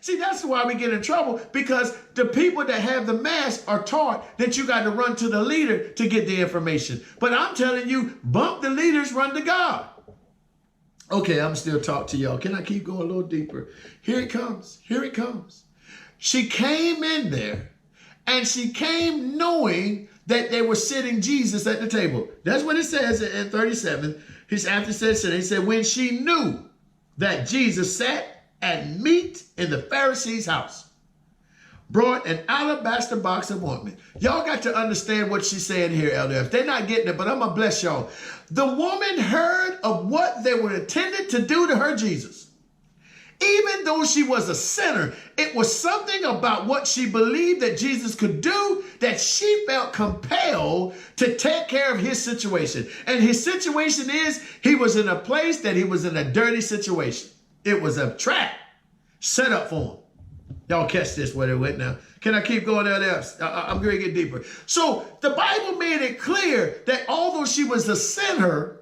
See, that's why we get in trouble, because the people that have the mask are taught that you got to run to the leader to get the information. But I'm telling you, bump the leaders, run to God. Okay, I'm still talking to y'all. Can I keep going a little deeper? Here it comes. Here it comes. She came in there, and she came knowing that they were sitting Jesus at the table. That's what it says in 37. He's after said, he said, when she knew that Jesus sat at meat in the Pharisee's house, brought an alabaster box of ointment. Y'all got to understand what she's saying here, Elder. If they're not getting it, but I'm going to bless y'all. The woman heard of what they were intended to do to her Jesus. Even though she was a sinner, it was something about what she believed that Jesus could do that she felt compelled to take care of his situation. And his situation is, he was in a place that he was in a dirty situation. It was a trap set up for him. Y'all catch this where it went now. Can I keep going there? I'm going to get deeper. So the Bible made it clear that although she was a sinner,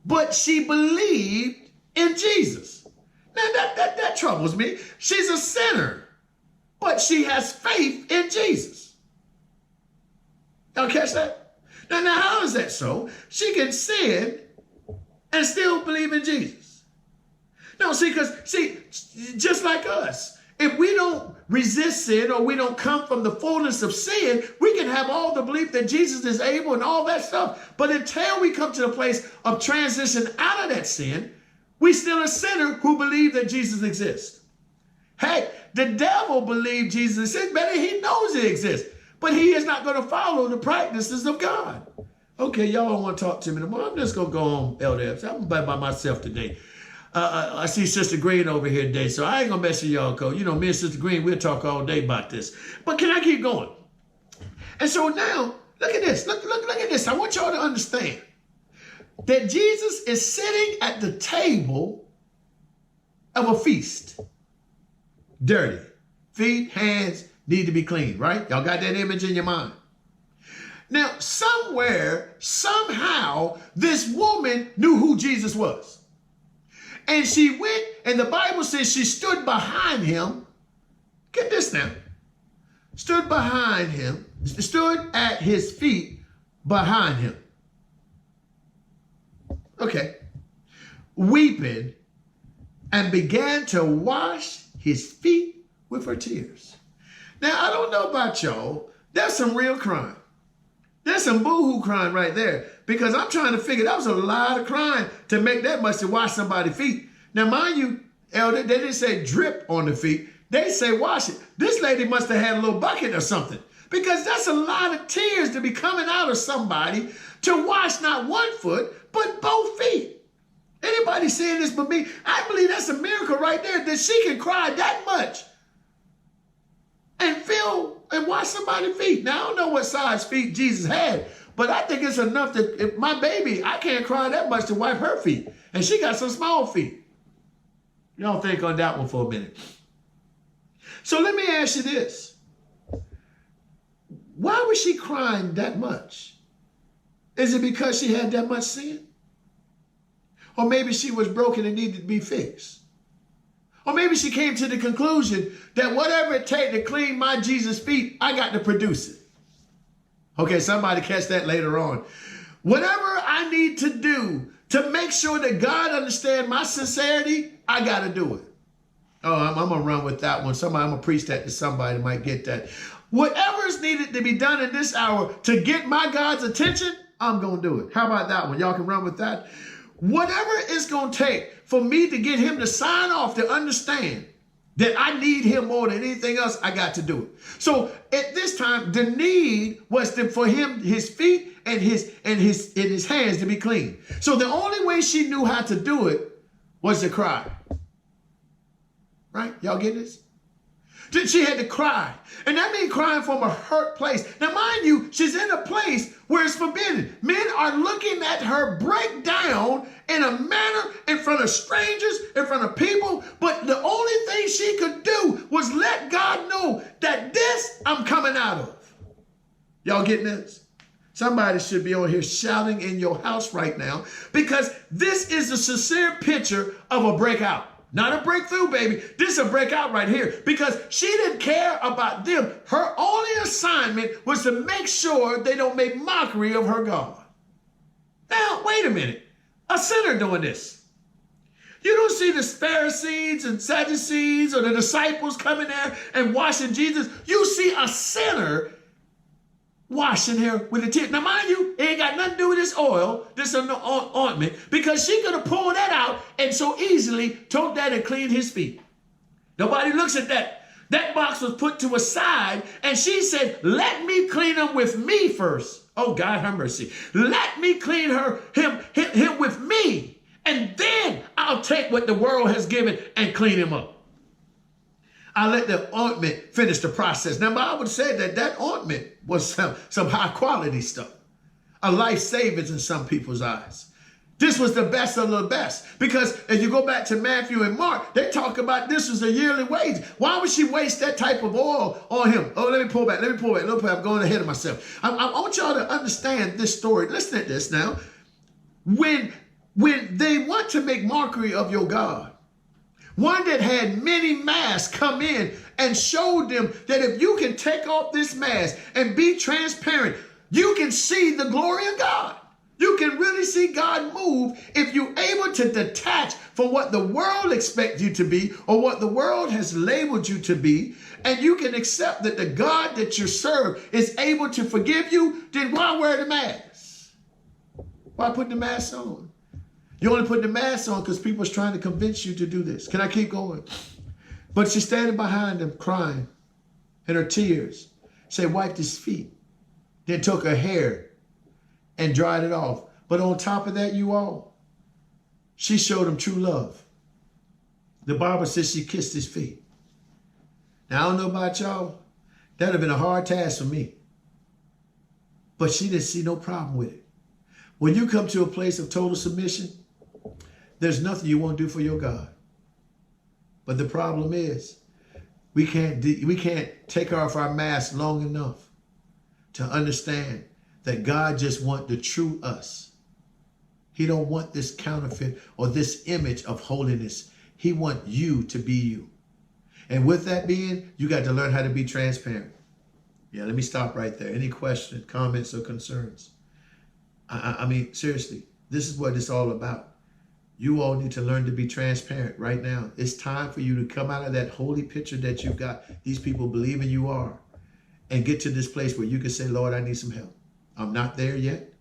but she believed in Jesus. Now that troubles me. She's a sinner, but she has faith in Jesus. Y'all catch that? Now how is that so? She can sin and still believe in Jesus. No, because just like us, if we don't resist sin or we don't come from the fullness of sin, we can have all the belief that Jesus is able and all that stuff. But until we come to the place of transition out of that sin, we still a sinner who believe that Jesus exists. Hey, the devil believed Jesus exists, better he knows he exists, but he is not going to follow the practices of God. Okay, y'all don't want to talk to me anymore. I'm just going to go home, Elder. I'm by myself today. I see Sister Green over here today, so I ain't going to mess with y'all, because, you know, me and Sister Green, we'll talk all day about this. But can I keep going? And so now, look at this. Look at this. I want y'all to understand that Jesus is sitting at the table of a feast. Dirty. Feet, hands need to be clean, right? Y'all got that image in your mind. Now, somewhere, somehow, this woman knew who Jesus was. And she went, and the Bible says she stood behind him. Get this now. Stood behind him, stood at his feet behind him. Okay. Weeping, and began to wash his feet with her tears. Now, I don't know about y'all. That's some real crying. There's some boo-hoo crying right there, because I'm trying to figure that was a lot of crying to make that much to wash somebody's feet. Now, mind you, Elder, they didn't say drip on the feet. They say wash it. This lady must have had a little bucket or something, because that's a lot of tears to be coming out of somebody to wash not one foot, but both feet. Anybody saying this but me? I believe that's a miracle right there, that she can cry that much and feel and wash somebody's feet. Now, I don't know what size feet Jesus had, but I think it's enough that if my baby, I can't cry that much to wipe her feet. And she got some small feet. Y'all think on that one for a minute. So let me ask you this. Why was she crying that much? Is it because she had that much sin? Or maybe she was broken and needed to be fixed? Or maybe she came to the conclusion that whatever it takes to clean my Jesus' feet, I got to produce it. Okay, somebody catch that later on. Whatever I need to do to make sure that God understands my sincerity, I got to do it. Oh, I'm going to run with that one. I'm going to preach that to somebody that might get that. Whatever is needed to be done in this hour to get my God's attention, I'm going to do it. How about that one? Y'all can run with that. Whatever it's going to take for me to get him to sign off to understand that I need him more than anything else, I got to do it. So at this time, the need was for him, his feet and his hands to be clean. So the only way she knew how to do it was to cry. Right? Y'all get this? She had to cry. And that means crying from a hurt place. Now, mind you, she's in a place where it's forbidden. Men are looking at her break down in a manner in front of strangers, in front of people. But the only thing she could do was let God know that this I'm coming out of. Y'all getting this? Somebody should be on here shouting in your house right now, because this is a sincere picture of a breakout. Not a breakthrough, baby. This is a breakout right here because she didn't care about them. Her only assignment was to make sure they don't make mockery of her God. Now, wait a minute. A sinner doing this. You don't see the Pharisees and Sadducees or the disciples coming there and washing Jesus. You see a sinner washing her with a tear. Now, mind you, it ain't got nothing to do with this oil, this ointment, because she could have pulled that out and so easily took that and cleaned his feet. Nobody looks at that. That box was put to a side, and she said, let me clean him with me first. Oh, God, have mercy. Let me clean him with me, and then I'll take what the world has given and clean him up. I let the ointment finish the process. Now, I would say that that ointment was some high quality stuff, a life savings in some people's eyes. This was the best of the best because if you go back to Matthew and Mark, they talk about this was a yearly wage. Why would she waste that type of oil on him? Oh, let me pull back. I'm going ahead of myself. I want y'all to understand this story. Listen to this now. When they want to make mockery of your God, one that had many masks come in and showed them that if you can take off this mask and be transparent, you can see the glory of God. You can really see God move if you're able to detach from what the world expects you to be or what the world has labeled you to be, and you can accept that the God that you serve is able to forgive you, then why wear the mask? Why put the mask on? You only put the mask on because people's trying to convince you to do this. Can I keep going? But she's standing behind him crying, and her tears say, wiped his feet, then took her hair and dried it off. But on top of that, you all, she showed him true love. The Bible says she kissed his feet. Now, I don't know about y'all. That would have been a hard task for me. But she didn't see no problem with it. When you come to a place of total submission, there's nothing you won't do for your God. But the problem is, we can't take off our mask long enough to understand that God just wants the true us. He don't want this counterfeit or this image of holiness. He wants you to be you. And with that being, you got to learn how to be transparent. Yeah, let me stop right there. Any questions, comments, or concerns? I mean, seriously, this is what it's all about. You all need to learn to be transparent right now. It's time for you to come out of that holy picture that you've got. These people believing you are, and get to this place where you can say, Lord, I need some help. I'm not there yet.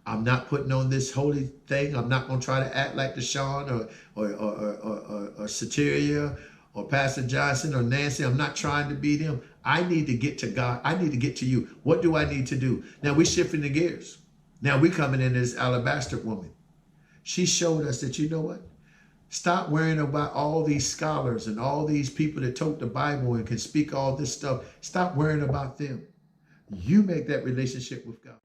I'm not putting on this holy thing. I'm not going to try to act like Deshaun or Soteria or Pastor Johnson or Nancy. I'm not trying to be them. I need to get to God. I need to get to you. What do I need to do? Now we're shifting the gears. Now we're coming in as alabaster woman. She showed us that, you know what? Stop worrying about all these scholars and all these people that took the Bible and can speak all this stuff. Stop worrying about them. You make that relationship with God.